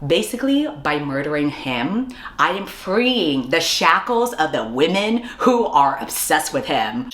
Basically, by murdering him, I am freeing the shackles of the women who are obsessed with him.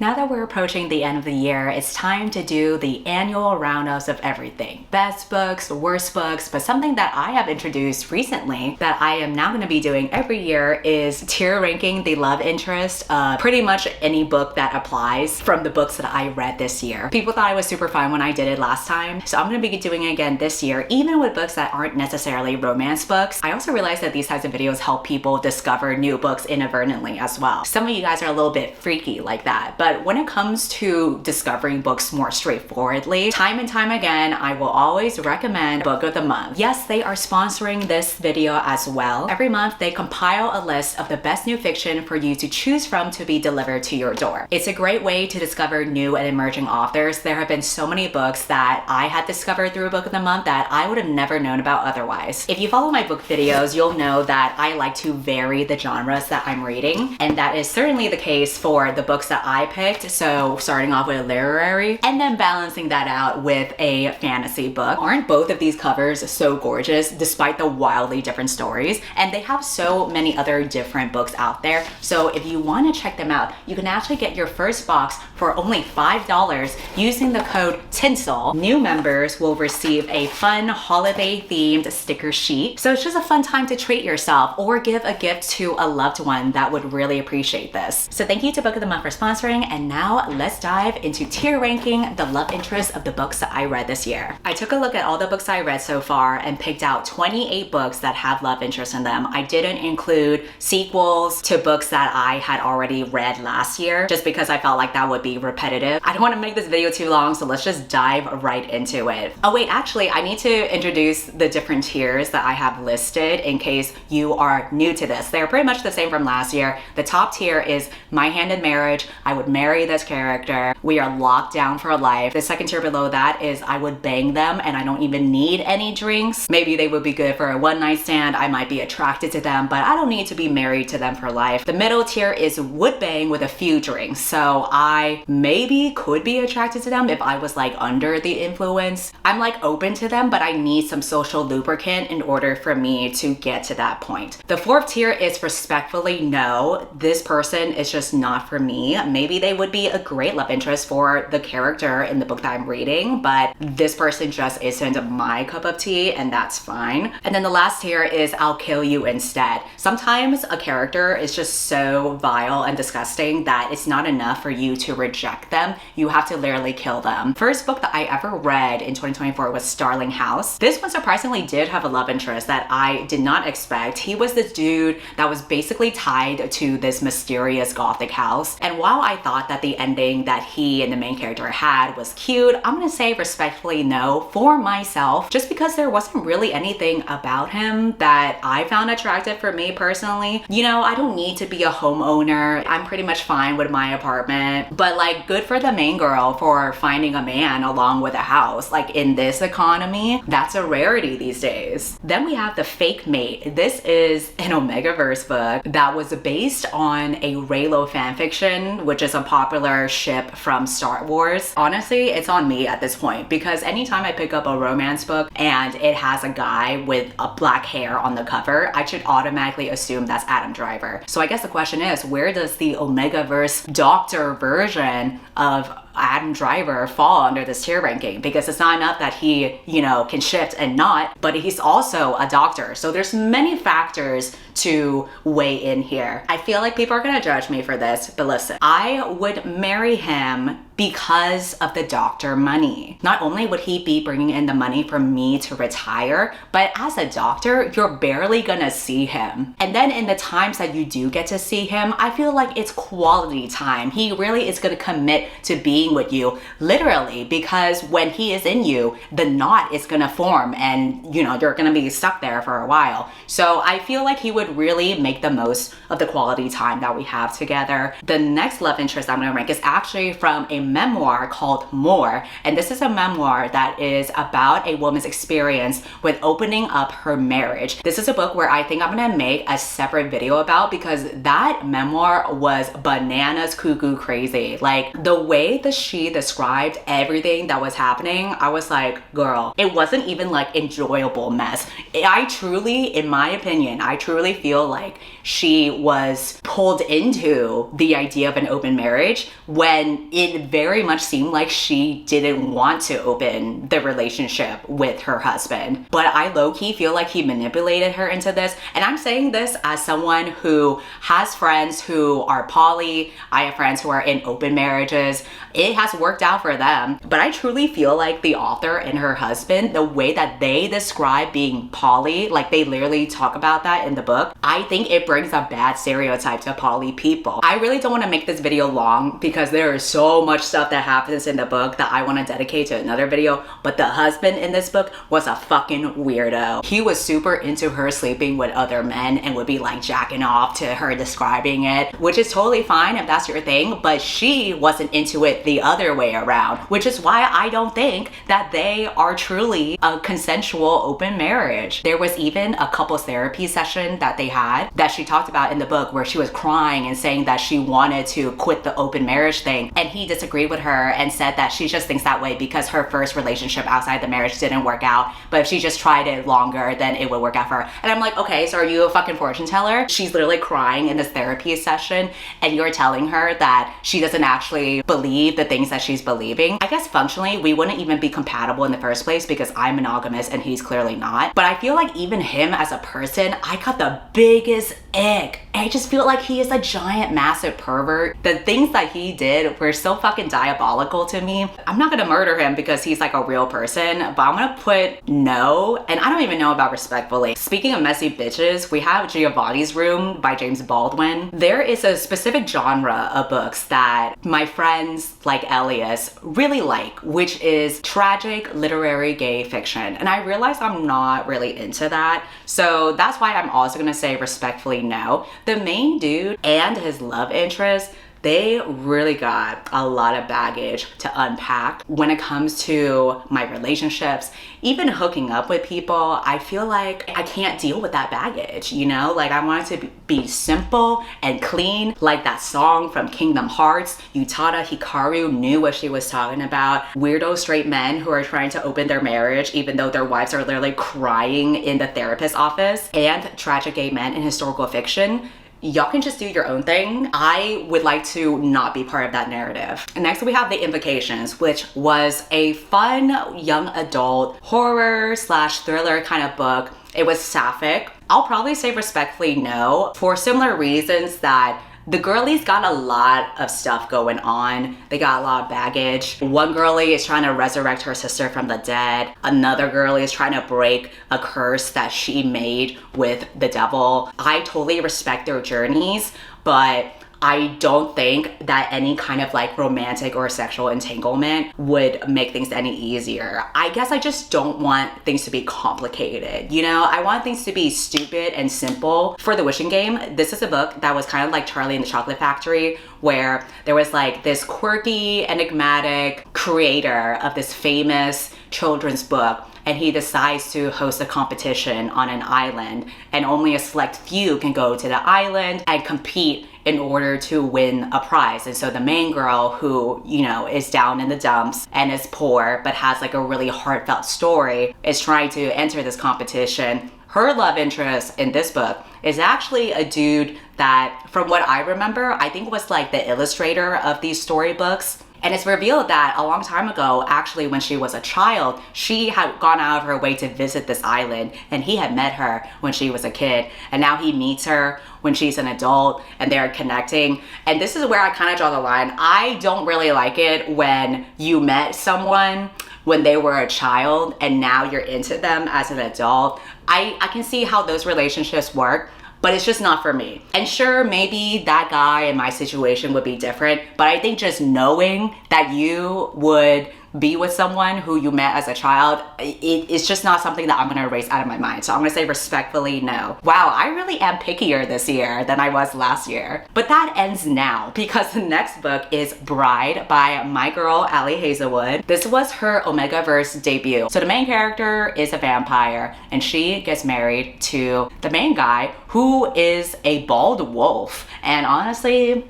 Now that we're approaching the end of the year, it's time to do the annual roundups of everything. Best books, worst books, but something that I have introduced recently that I am now going to be doing every year is tier ranking the love interest of pretty much any book that applies from the books that I read this year. People thought it was super fun when I did it last time, so I'm going to be doing it again this year, even with books that aren't necessarily romance books. I also realized that these types of videos help people discover new books inadvertently as well. Some of you guys are a little bit freaky like that, but when it comes to discovering books more straightforwardly, time and time again, I will always recommend Book of the Month. Yes, they are sponsoring this video as well. Every month, they compile a list of the best new fiction for you to choose from to be delivered to your door. It's a great way to discover new and emerging authors. There have been so many books that I had discovered through Book of the Month that I would have never known about otherwise. If you follow my book videos, you'll know that I like to vary the genres that I'm reading, and that is certainly the case for the books that I picked. So starting off with a literary and then balancing that out with a fantasy book. Aren't both of these covers so gorgeous despite the wildly different stories? And they have so many other different books out there. So if you want to check them out, you can actually get your first box for only $5 using the code TINSEL. New members will receive a fun holiday themed sticker sheet. So it's just a fun time to treat yourself or give a gift to a loved one that would really appreciate this. So thank you to Book of the Month for sponsoring, and now let's dive into tier ranking the love interest of the books that I read this year. I took a look at all the books I read so far and picked out 28 books that have love interest in them. I didn't include sequels to books that I had already read last year just because I felt like that would be repetitive. I don't want to make this video too long, so let's just dive right into it. Oh wait, actually I need to introduce the different tiers that I have listed in case you are new to this. They're pretty much the same from last year. The top tier is My Hand in Marriage. I would marry this character. We are locked down for life. The second tier below that is I would bang them and I don't even need any drinks. Maybe they would be good for a one night stand. I might be attracted to them, but I don't need to be married to them for life. The middle tier is would bang with a few drinks. So I maybe could be attracted to them if I was like under the influence. I'm like open to them, but I need some social lubricant in order for me to get to that point. The fourth tier is respectfully no, this person is just not for me. Maybe they would be a great love interest for the character in the book that I'm reading, but this person just isn't my cup of tea, and that's fine. And then the last tier is I'll kill you instead. Sometimes a character is just so vile and disgusting that it's not enough for you to reject them. You have to literally kill them. First book that I ever read in 2024 was Starling House. This one surprisingly did have a love interest that I did not expect. He was this dude that was basically tied to this mysterious gothic house, and while I thought that the ending that he and the main character had was cute, I'm gonna say respectfully no for myself, just because there wasn't really anything about him that I found attractive for me personally. You know, I don't need to be a homeowner. I'm pretty much fine with my apartment, but like good for the main girl for finding a man along with a house. Like in this economy, that's a rarity these days. Then we have The Fake Mate. This is an Omegaverse book that was based on a Reylo fanfiction, which is a popular ship from Star Wars. Honestly, it's on me at this point because anytime I pick up a romance book and it has a guy with a black hair on the cover, I should automatically assume that's Adam Driver. So I guess the question is, where does the Omegaverse doctor version of Adam Driver fall under this tier ranking? Because it's not enough that he, you know, can shift and not, but he's also a doctor. So there's many factors to weigh in here. I feel like people are gonna judge me for this, but listen, I would marry him because of the doctor money. Not only would he be bringing in the money for me to retire, but as a doctor, you're barely gonna see him. And then in the times that you do get to see him, I feel like it's quality time. He really is gonna commit to being with you, literally, because when he is in you, the knot is gonna form and you know, you're gonna be stuck there for a while. So I feel like he would really make the most of the quality time that we have together. The next love interest I'm gonna rank is actually from a memoir called More. And this is a memoir that is about a woman's experience with opening up her marriage. This is a book where I think I'm gonna make a separate video about, because that memoir was bananas cuckoo crazy. Like, the way that she described everything that was happening, I was like, girl, it wasn't even like enjoyable mess. I truly, in my opinion, I truly feel like she was pulled into the idea of an open marriage when it very much seemed like she didn't want to open the relationship with her husband. But I low-key feel like he manipulated her into this. And I'm saying this as someone who has friends who are poly. I have friends who are in open marriages. It has worked out for them. But I truly feel like the author and her husband, the way that they describe being poly, like they literally talk about that in the book, I think it brings a bad stereotype to poly people. I really don't want to make this video long because there is so much stuff that happens in the book that I want to dedicate to another video, but the husband in this book was a fucking weirdo. He was super into her sleeping with other men and would be like jacking off to her describing it, which is totally fine if that's your thing, but she wasn't into it the other way around, which is why I don't think that they are truly a consensual open marriage. There was even a couples therapy session that they had that she talked about in the book where she was crying and saying that she wanted to quit the open marriage thing, and he disagreed with her and said that she just thinks that way because her first relationship outside the marriage didn't work out, but if she just tried it longer then it would work out for her. And I'm like, okay, so are you a fucking fortune teller? She's literally crying in this therapy session and you're telling her that she doesn't actually believe the things that she's believing. I guess functionally we wouldn't even be compatible in the first place because I'm monogamous and he's clearly not, but I feel like even him as a person, I got the biggest ick. I just feel like he is a giant massive pervert. The things that he did were so fucking diabolical to me. I'm not gonna murder him because he's like a real person, but I'm gonna put no, and I don't even know about respectfully. Speaking of messy bitches, we have Giovanni's Room by James Baldwin. There is a specific genre of books that my friends like Elias really like, which is tragic literary gay fiction. And I realize I'm not really into that. So that's why I'm also gonna say respectfully no. The main dude and his love interest, they really got a lot of baggage to unpack when it comes to my relationships. Even hooking up with people, I feel like I can't deal with that baggage, you know? Like, I want it to be simple and clean, like that song from Kingdom Hearts. Utada Hikaru knew what she was talking about. Weirdo straight men who are trying to open their marriage even though their wives are literally crying in the therapist's office. And tragic gay men in historical fiction. Y'all can just do your own thing. I would like to not be part of that narrative. And next we have The Invocations, which was a fun young adult horror slash thriller kind of book. It was sapphic. I'll probably say respectfully no, for similar reasons that the girlies got a lot of stuff going on. They got a lot of baggage. One girlie is trying to resurrect her sister from the dead. Another girlie is trying to break a curse that she made with the devil. I totally respect their journeys, but I don't think that any kind of like romantic or sexual entanglement would make things any easier. I guess I just don't want things to be complicated, you know? I want things to be stupid and simple. For The Wishing Game, this is a book that was kind of like Charlie and the Chocolate Factory, where there was like this quirky, enigmatic creator of this famous children's book, and he decides to host a competition on an island, and only a select few can go to the island and compete in order to win a prize. And so the main girl, who, you know, is down in the dumps and is poor but has like a really heartfelt story, is trying to enter this competition. Her love interest in this book is actually a dude that, from what I remember, I think was like the illustrator of these storybooks. And it's revealed that a long time ago, actually when she was a child, she had gone out of her way to visit this island, and he had met her when she was a kid. And now he meets her when she's an adult and they're connecting. And this is where I kind of draw the line. I don't really like it when you met someone when they were a child and now you're into them as an adult. I can see how those relationships work, but it's just not for me. And sure, maybe that guy in my situation would be different, but I think just knowing that you would be with someone who you met as a child, it's just not something that I'm gonna erase out of my mind. So I'm gonna say respectfully no. Wow, I really am pickier this year than I was last year. But that ends now because the next book is Bride by my girl Ali Hazelwood. This was her Omegaverse debut. So the main character is a vampire and she gets married to the main guy who is a bald wolf. And honestly,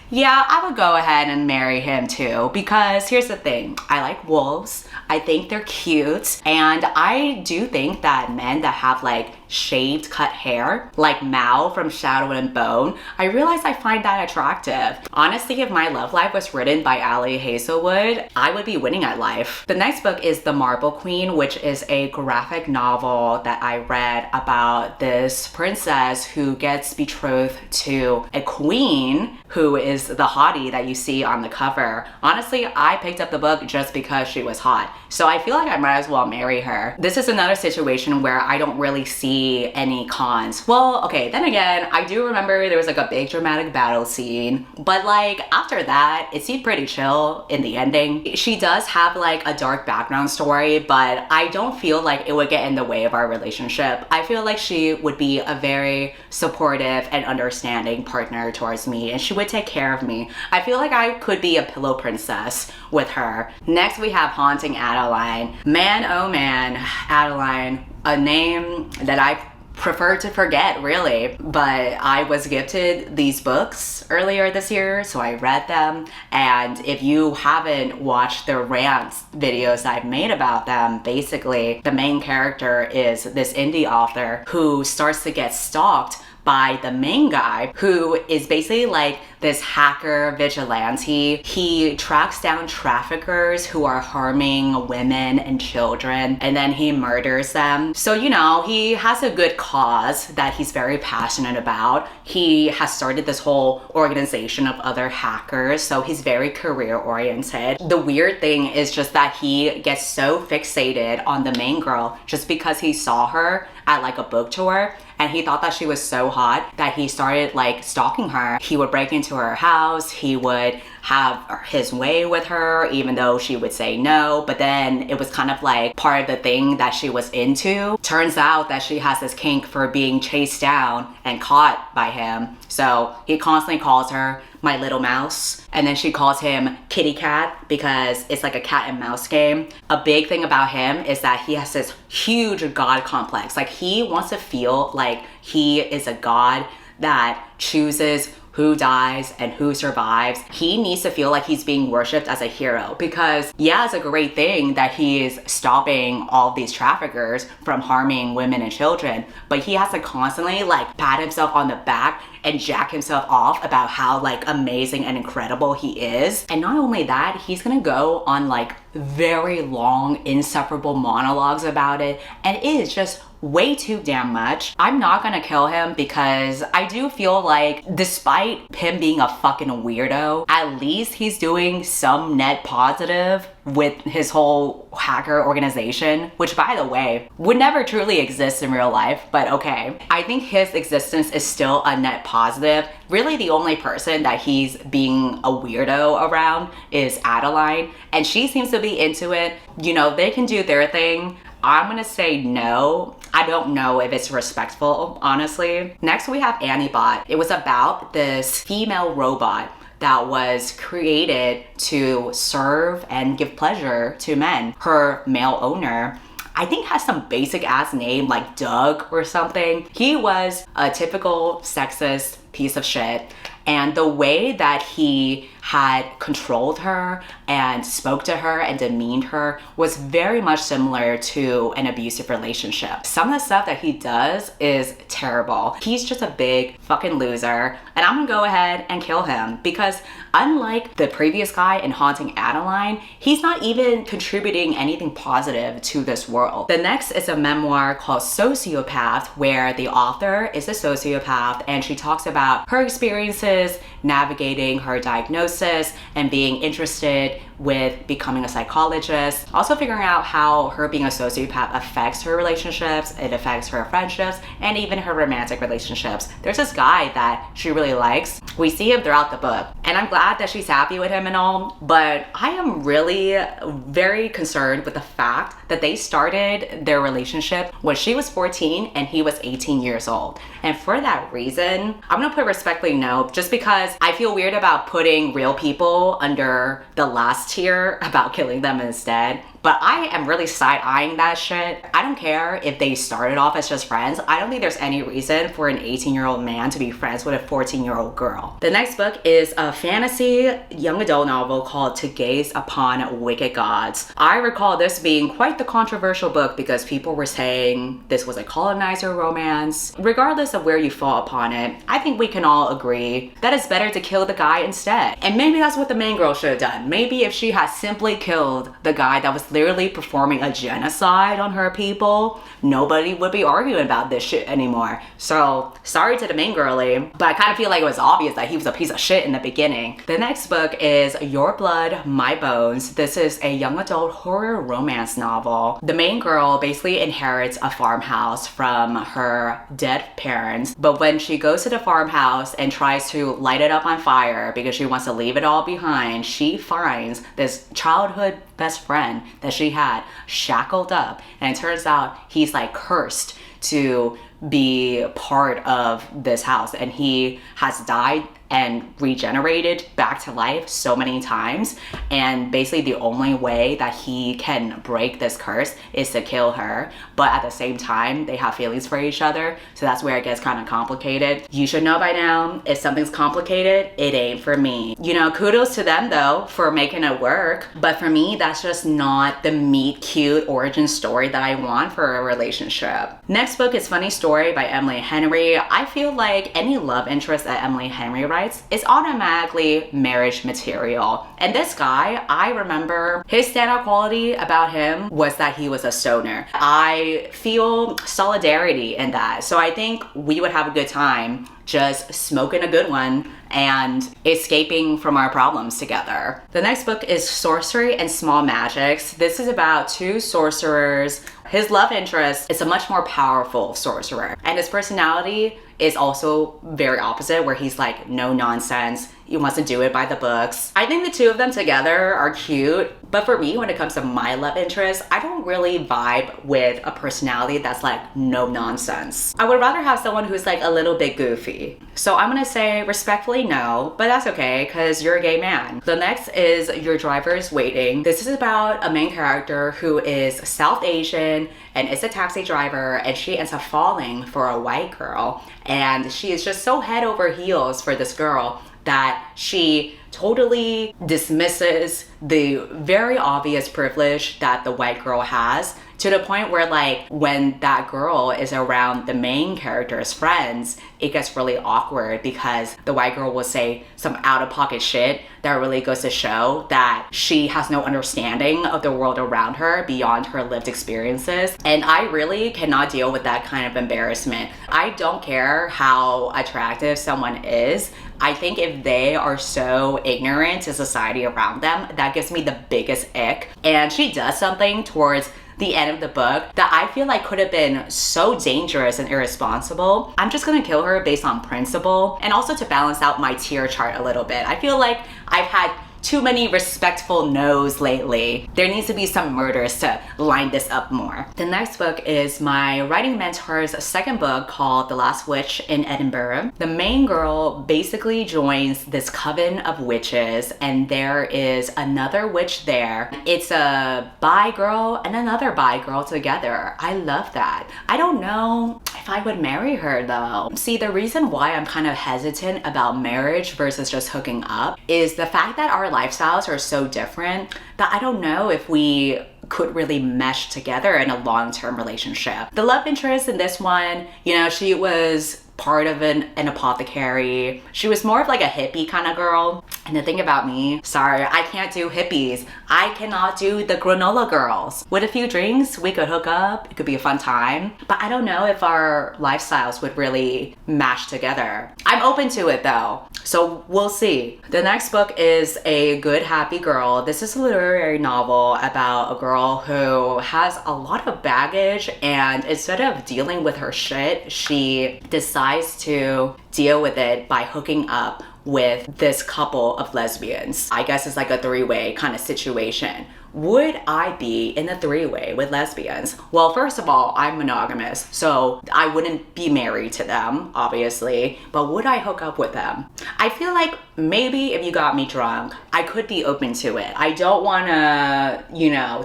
yeah, I would go ahead and marry him too, because here's the thing. I like wolves. I think they're cute. And I do think that men that have like shaved cut hair, like Mal from Shadow and Bone, I realize I find that attractive. Honestly, if my love life was written by Ali Hazelwood, I would be winning at life. The next book is The Marble Queen, which is a graphic novel that I read about this princess who gets betrothed to a queen who is the hottie that you see on the cover. Honestly, I picked up the book just because she was hot. So I feel like I might as well marry her. This is another situation where I don't really see any cons. Well, okay, then again, I do remember there was like a big dramatic battle scene, but like after that, it seemed pretty chill in the ending. She does have like a dark background story, but I don't feel like it would get in the way of our relationship. I feel like she would be a very supportive and understanding partner towards me, and she would take care of me. I feel like I could be a pillow princess with her. Next, we have Haunting Adeline. Man, oh man, Adeline, a name that I prefer to forget, really. But I was gifted these books earlier this year, so I read them. And if you haven't watched the rants videos I've made about them, basically the main character is this indie author who starts to get stalked by the main guy, who is basically like this hacker vigilante. He tracks down traffickers who are harming women and children, and then he murders them. So, you know, he has a good cause that he's very passionate about. He has started this whole organization of other hackers, so he's very career oriented. The weird thing is just that he gets so fixated on the main girl just because he saw her at like a book tour, and he thought that she was so hot that he started like stalking her. He would break into her house, he would have his way with her even though she would say no, but then it was kind of like part of the thing that she was into. Turns out that she has this kink for being chased down and caught by him, so he constantly calls her my little mouse, and then she calls him kitty cat because it's like a cat and mouse game. A big thing about him is that he has this huge god complex. Like, he wants to feel like he is a god that chooses who dies and who survives. He needs to feel like he's being worshipped as a hero, because yeah, it's a great thing that he is stopping all these traffickers from harming women and children, but he has to constantly like pat himself on the back and jack himself off about how like amazing and incredible he is. And not only that, he's gonna go on like very long, insufferable monologues about it, and it is just way too damn much. I'm not gonna kill him because I do feel like despite him being a fucking weirdo, at least he's doing some net positive with his whole hacker organization, which by the way, would never truly exist in real life, but okay. I think his existence is still a net positive. Really, the only person that he's being a weirdo around is Adeline, and she seems to be into it. You know, they can do their thing. I'm gonna say no. I don't know if it's respectful, honestly. Next, we have Antibot. It was about this female robot that was created to serve and give pleasure to men. Her male owner, I think, has some basic ass name like Doug or something. He was a typical sexist piece of shit, and the way that he had controlled her and spoke to her and demeaned her was very much similar to an abusive relationship. Some of the stuff that he does is terrible. He's just a big fucking loser, and I'm gonna go ahead and kill him because unlike the previous guy in Haunting Adeline, he's not even contributing anything positive to this world. The next is a memoir called Sociopath, where the author is a sociopath and she talks about her experiences navigating her diagnosis and being interested with becoming a psychologist, also figuring out how her being a sociopath affects her relationships, it affects her friendships, and even her romantic relationships. There's this guy that she really likes. We see him throughout the book, and I'm glad that she's happy with him and all, but I am really very concerned with the fact that they started their relationship when she was 14 and he was 18 years old. And for that reason, I'm gonna put respectfully no, just because I feel weird about putting real people under the last tier about killing them instead. But I am really side-eyeing that shit. I don't care if they started off as just friends. I don't think there's any reason for an 18-year-old man to be friends with a 14-year-old girl. The next book is a fantasy young adult novel called To Gaze Upon Wicked Gods. I recall this being quite the controversial book because people were saying this was a colonizer romance. Regardless of where you fall upon it, I think we can all agree that it's better to kill the guy instead. And maybe that's what the main girl should have done. Maybe if she had simply killed the guy that was literally performing a genocide on her people, nobody would be arguing about this shit anymore. So sorry to the main girlie, but I kind of feel like it was obvious that he was a piece of shit in the beginning. The next book is Your Blood, My Bones. This is a young adult horror romance novel. The main girl basically inherits a farmhouse from her dead parents, but when she goes to the farmhouse and tries to light it up on fire because she wants to leave it all behind, she finds this childhood best friend that she had shackled up, and it turns out he's like cursed to be part of this house, and he has died and regenerated back to life so many times, and basically the only way that he can break this curse is to kill her. But at the same time, they have feelings for each other, so that's where it gets kind of complicated. You should know by now, if something's complicated, it ain't for me. You know, kudos to them though for making it work, but for me, that's just not the meet cute origin story that I want for a relationship. Next book is Funny Story by Emily Henry. I feel like any love interest that Emily Henry writes is automatically marriage material. And this guy, I remember his standout quality about him was that he was a stoner. I feel solidarity in that. So I think we would have a good time just smoking a good one and escaping from our problems together. The next book is Sorcery and Small Magics. This is about two sorcerers. His love interest is a much more powerful sorcerer, and his personality is also very opposite, where he's like no nonsense. He wants to do it by the books. I think the two of them together are cute, but for me, when it comes to my love interest, I don't really vibe with a personality that's like no nonsense. I would rather have someone who's like a little bit goofy. So I'm gonna say respectfully no, but that's okay because you're a gay man. The next is Your Driver's Waiting. This is about a main character who is South Asian and is a taxi driver, and she ends up falling for a white girl, and she is just so head over heels for this girl that she totally dismisses the very obvious privilege that the white girl has, to the point where like when that girl is around the main character's friends, it gets really awkward because the white girl will say some out-of-pocket shit that really goes to show that she has no understanding of the world around her beyond her lived experiences. And I really cannot deal with that kind of embarrassment. I don't care how attractive someone is. I think if they are so ignorant to society around them, that gives me the biggest ick. And she does something towards the end of the book that I feel like could have been so dangerous and irresponsible. I'm just gonna kill her based on principle, and also to balance out my tier chart a little bit. I feel like I've had too many respectful no's lately. There needs to be some murders to line this up more. The next book is my writing mentor's second book called The Last Witch in Edinburgh. The main girl basically joins this coven of witches, and there is another witch there. It's a bi girl and another bi girl together. I love that. I don't know if I would marry her though. See, the reason why I'm kind of hesitant about marriage versus just hooking up is the fact that our lifestyles are so different that I don't know if we could really mesh together in a long-term relationship. The love interest in this one, you know, she was part of an apothecary. She was more of like a hippie kind of girl. And the thing about me, sorry, I can't do hippies. I cannot do the granola girls. With a few drinks, we could hook up. It could be a fun time. But I don't know if our lifestyles would really mash together. I I'm open to it though, so we'll see. The next book is A Good Happy Girl. This is a literary novel about a girl who has a lot of baggage, and instead of dealing with her shit, she decides to deal with it by hooking up with this couple of lesbians. I guess it's like a three-way kind of situation. Would I be in a three-way with lesbians? Well, first of all, I'm monogamous, so I wouldn't be married to them, obviously, but would I hook up with them? I feel like maybe if you got me drunk, I could be open to it. I don't wanna,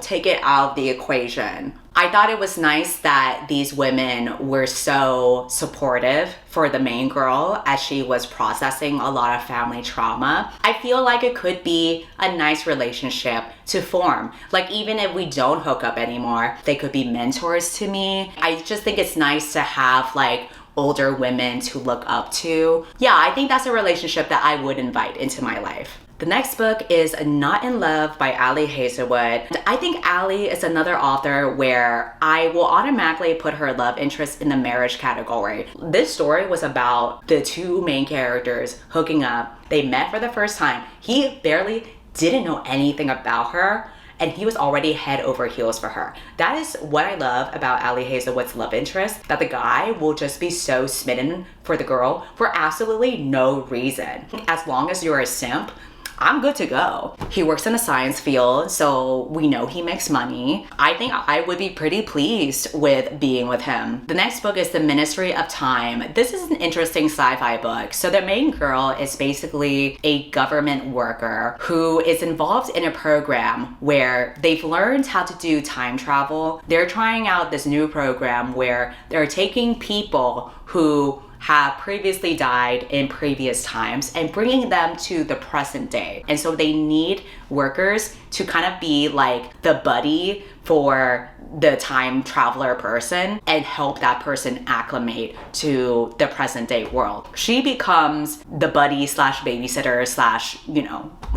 take it out of the equation. I thought it was nice that these women were so supportive for the main girl as she was processing a lot of family trauma. I feel like it could be a nice relationship to form. Like, even if we don't hook up anymore, they could be mentors to me. I just think it's nice to have like older women to look up to. Yeah, I think that's a relationship that I would invite into my life. The next book is Not in Love by Ali Hazelwood. I think Ali is another author where I will automatically put her love interest in the marriage category. This story was about the two main characters hooking up. They met for the first time. He barely didn't know anything about her, and he was already head over heels for her. That is what I love about Ali Hazelwood's love interest, that the guy will just be so smitten for the girl for absolutely no reason. As long as you're a simp, I'm good to go. He works in the science field, so we know he makes money. I think I would be pretty pleased with being with him. The next book is The Ministry of Time. This is an interesting sci-fi book. So the main girl is basically a government worker who is involved in a program where they've learned how to do time travel. They're trying out this new program where they're taking people who have previously died in previous times and bringing them to the present day. And so they need workers to kind of be like the buddy for the time traveler person and help that person acclimate to the present day world. She becomes the buddy slash babysitter slash,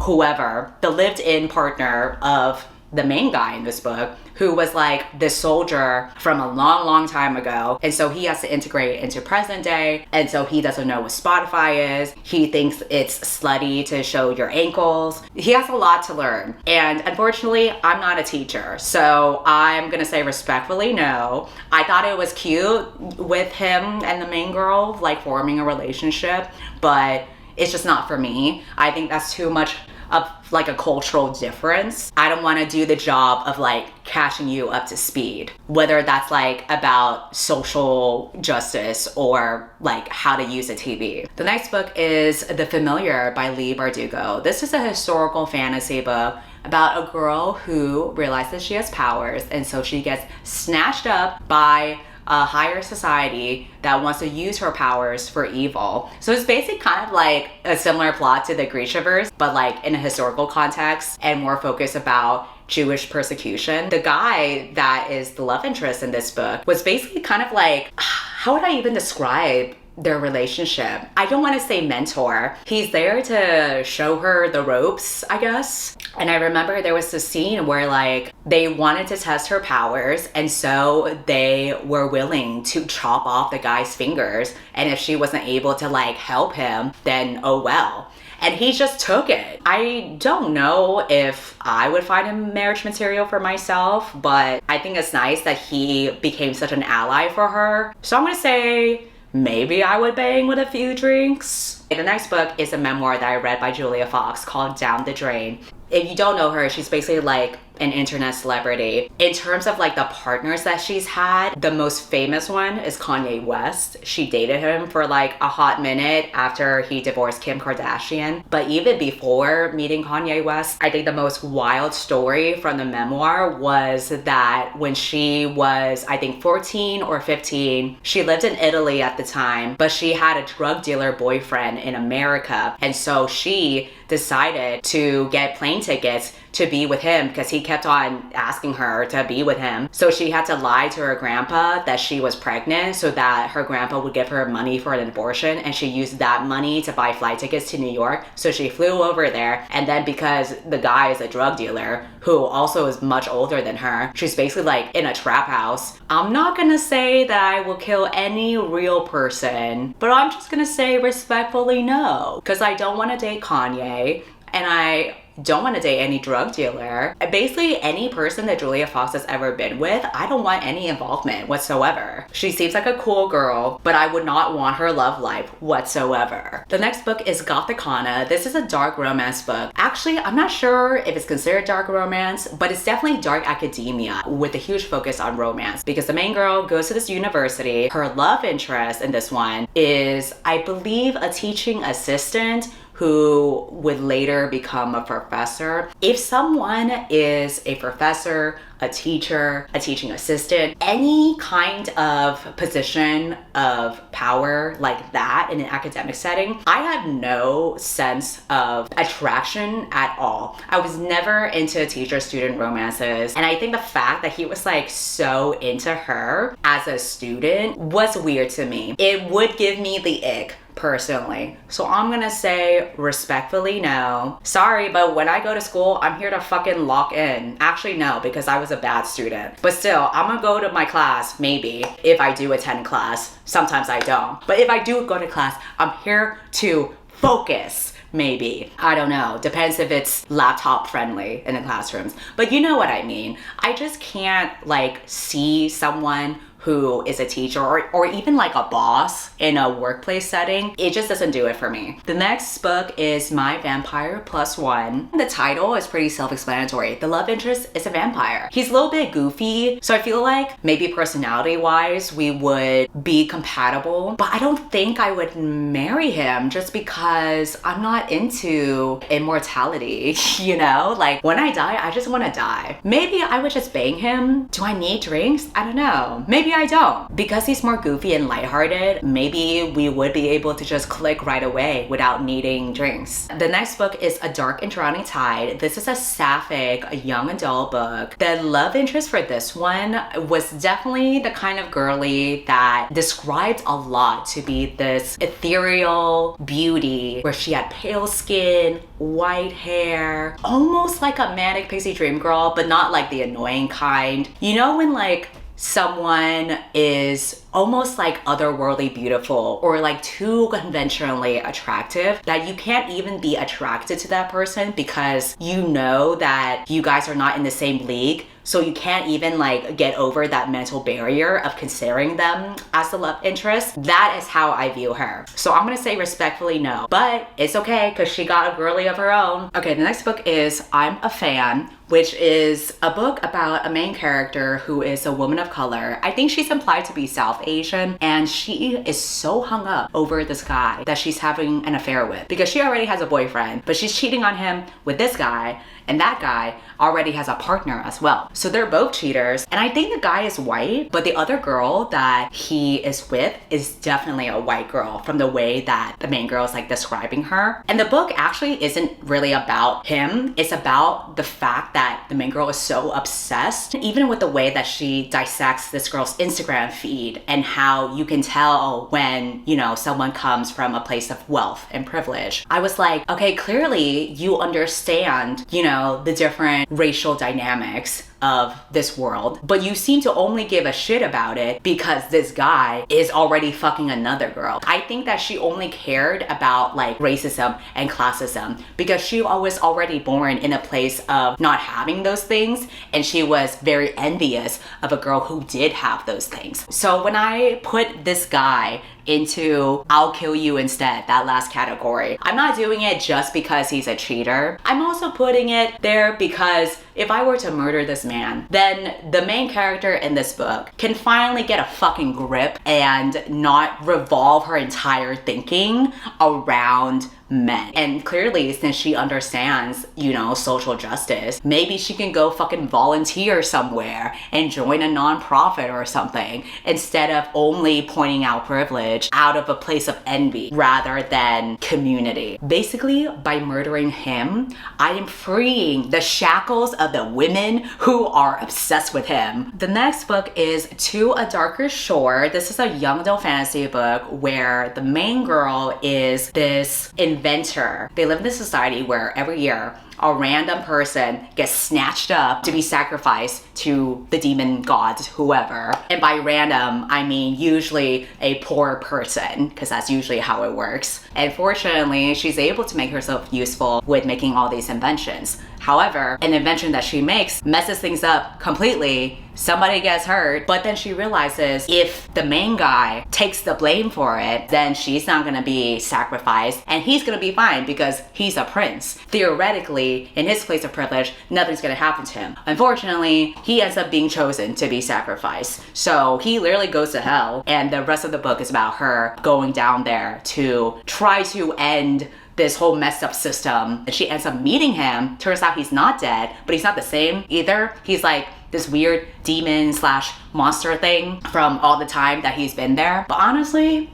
whoever, the lived-in partner of the main guy in this book, who was like this soldier from a long, long time ago. And so he has to integrate into present day. And so he doesn't know what Spotify is. He thinks it's slutty to show your ankles. He has a lot to learn. And unfortunately, I'm not a teacher. So I'm gonna say respectfully, no. I thought it was cute with him and the main girl, like forming a relationship, but it's just not for me. I think that's too much of like a cultural difference. I don't want to do the job of like catching you up to speed, whether that's like about social justice or like how to use a TV. The next book is The Familiar by Leigh Bardugo. This is a historical fantasy book about a girl who realizes she has powers, and so she gets snatched up by a higher society that wants to use her powers for evil. So it's basically kind of like a similar plot to the Grishaverse, but like in a historical context and more focused about Jewish persecution. The guy that is the love interest in this book was basically kind of like, how would I even describe their relationship? I don't want to say mentor. He's there to show her the ropes, I guess. And I remember there was this scene where like they wanted to test her powers, and so they were willing to chop off the guy's fingers, and if she wasn't able to like help him, then oh well. And he just took it. I don't know if I would find him marriage material for myself, but I think it's nice that he became such an ally for her. So I'm gonna say maybe I would bang with a few drinks. The next book is a memoir that I read by Julia Fox called Down the Drain. If you don't know her, she's basically like an internet celebrity. In terms of like the partners that she's had, the most famous one is Kanye West. She dated him for like a hot minute after he divorced Kim Kardashian. But even before meeting Kanye West, I think the most wild story from the memoir was that when she was, I think 14 or 15, she lived in Italy at the time, but she had a drug dealer boyfriend in America. And so she decided to get plane tickets to be with him because he kept on asking her to be with him. So she had to lie to her grandpa that she was pregnant so that her grandpa would give her money for an abortion, and she used that money to buy flight tickets to New York. So she flew over there, and then because the guy is a drug dealer who also is much older than her, she's basically like in a trap house. I'm not gonna say that I will kill any real person, but I'm just gonna say respectfully no, because I don't want to date Kanye, and I don't want to date any drug dealer. Basically, any person that Julia Fox has ever been with, I don't want any involvement whatsoever. She seems like a cool girl, but I would not want her love life whatsoever. The next book is Gothicana. This is a dark romance book. Actually, I'm not sure if it's considered dark romance, but it's definitely dark academia with a huge focus on romance, because the main girl goes to this university. Her love interest in this one is, I believe, a teaching assistant who would later become a professor. If someone is a professor, a teacher, a teaching assistant, any kind of position of power like that in an academic setting, I have no sense of attraction at all. I was never into teacher-student romances, and I think the fact that he was like so into her as a student was weird to me. It would give me the ick personally. So I'm gonna say respectfully no. Sorry, but when I go to school, I'm here to fucking lock in. Actually, no, because I was a bad student. But still, I'm gonna go to my class, maybe, if I do attend class. Sometimes I don't. But if I do go to class, I'm here to focus. Maybe. I don't know. Depends if it's laptop friendly in the classrooms. But you know what I mean. I just can't like see someone who is a teacher or even like a boss in a workplace setting. It just doesn't do it for me. The next book is My Vampire Plus One. The title is pretty self-explanatory. The love interest is a vampire. He's a little bit goofy, so I feel like maybe personality-wise we would be compatible, but I don't think I would marry him just because I'm not into immortality, you know? Like when I die, I just want to die. Maybe I would just bang him. Do I need drinks? I don't know. Maybe I don't. Because he's more goofy and lighthearted, maybe we would be able to just click right away without needing drinks. The next book is A Dark and Drowning Tide. This is a sapphic, a young adult book. The love interest for this one was definitely the kind of girly that described a lot to be this ethereal beauty where she had pale skin, white hair, almost like a manic pixie dream girl, but not like the annoying kind. You know when like someone is almost like otherworldly beautiful or like too conventionally attractive that you can't even be attracted to that person because you know that you guys are not in the same league, so you can't even like get over that mental barrier of considering them as the love interest. That is how I view her. So I'm gonna say respectfully no, but it's okay because she got a girly of her own. Okay, the next book is I'm a Fan, which is a book about a main character who is a woman of color. I think she's implied to be South Asian, and she is so hung up over this guy that she's having an affair with because she already has a boyfriend, but she's cheating on him with this guy, and that guy already has a partner as well. So they're both cheaters, and I think the guy is white, but the other girl that he is with is definitely a white girl from the way that the main girl is like describing her. And the book actually isn't really about him. It's about the fact that the main girl is so obsessed, even with the way that she dissects this girl's Instagram feed and how you can tell when, you know, someone comes from a place of wealth and privilege. I was like, okay, clearly you understand, you know, the different racial dynamics of this world, but you seem to only give a shit about it because this guy is already fucking another girl. I think that she only cared about like racism and classism because she was already born in a place of not having those things, and she was very envious of a girl who did have those things. So when I put this guy into I'll kill you instead, that last category, I'm not doing it just because he's a cheater. I'm also putting it there because if I were to murder this man, then the main character in this book can finally get a fucking grip and not revolve her entire thinking around men. And clearly, since she understands, you know, social justice, maybe she can go fucking volunteer somewhere and join a nonprofit or something instead of only pointing out privilege out of a place of envy rather than community. Basically, by murdering him, I am freeing the shackles of the women who are obsessed with him. The next book is To a Darker Shore. This is a young adult fantasy book where the main girl is this inventor. They live in this society where every year a random person gets snatched up to be sacrificed to the demon gods, whoever. And by random, I mean usually a poor person, because that's usually how it works. And fortunately, she's able to make herself useful with making all these inventions. However, an invention that she makes messes things up completely. Somebody gets hurt, but then she realizes if the main guy takes the blame for it, then she's not gonna be sacrificed and he's gonna be fine because he's a prince. Theoretically, in his place of privilege, nothing's gonna happen to him. Unfortunately, he ends up being chosen to be sacrificed. So he literally goes to hell, and the rest of the book is about her going down there to try to end this whole messed up system. And she ends up meeting him. Turns out he's not dead, but he's not the same either. He's like this weird demon slash monster thing from all the time that he's been there. But honestly,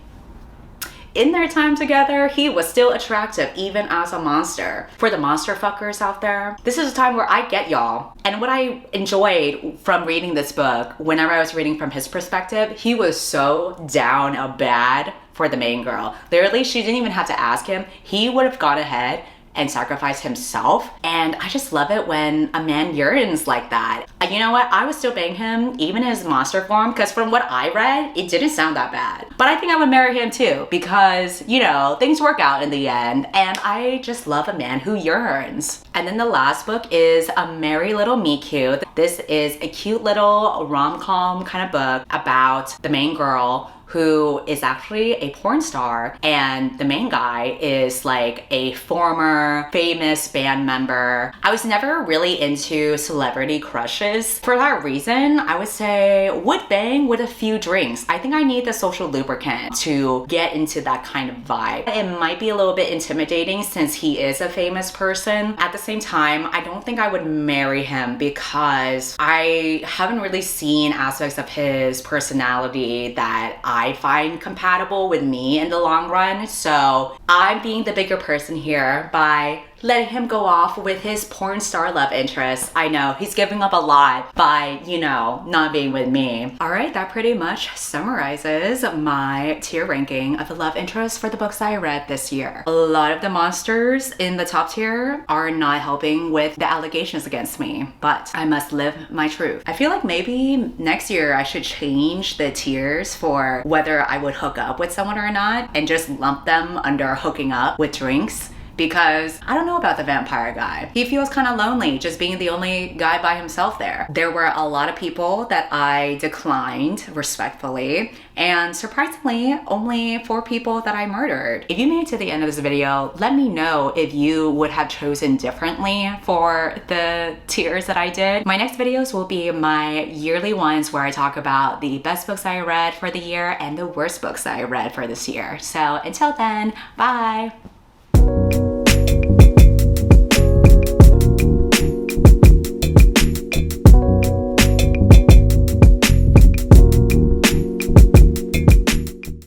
in their time together, he was still attractive even as a monster. For the monster fuckers out there, this is a time where I get y'all. And what I enjoyed from reading this book, whenever I was reading from his perspective, he was so down a bad for the main girl. Literally, she didn't even have to ask him. He would have gone ahead and sacrificed himself. And I just love it when a man yearns like that. And you know what? I would still bang him even in his monster form, because from what I read, it didn't sound that bad. But I think I would marry him too, because, you know, things work out in the end. And I just love a man who yearns. And then the last book is A Merry Little Meet Cute. This is a cute little rom-com kind of book about the main girl who is actually a porn star, and the main guy is like a former famous band member. I was never really into celebrity crushes. For that reason, I would say would bang with a few drinks. I think I need the social lubricant to get into that kind of vibe. It might be a little bit intimidating since he is a famous person. At the same time, I don't think I would marry him because I haven't really seen aspects of his personality that I find compatible with me in the long run. So I'm being the bigger person here by letting him go off with his porn star love interest. I know, he's giving up a lot by, you know, not being with me. All right, that pretty much summarizes my tier ranking of the love interest for the books I read this year. A lot of the monsters in the top tier are not helping with the allegations against me, but I must live my truth. I feel like maybe next year I should change the tiers for whether I would hook up with someone or not and just lump them under hooking up with drinks. Because I don't know about the vampire guy. He feels kind of lonely just being the only guy by himself there. There were a lot of people that I declined respectfully, and surprisingly, only 4 people that I murdered. If you made it to the end of this video, let me know if you would have chosen differently for the tiers that I did. My next videos will be my yearly ones where I talk about the best books I read for the year and the worst books I read for this year. So until then, bye.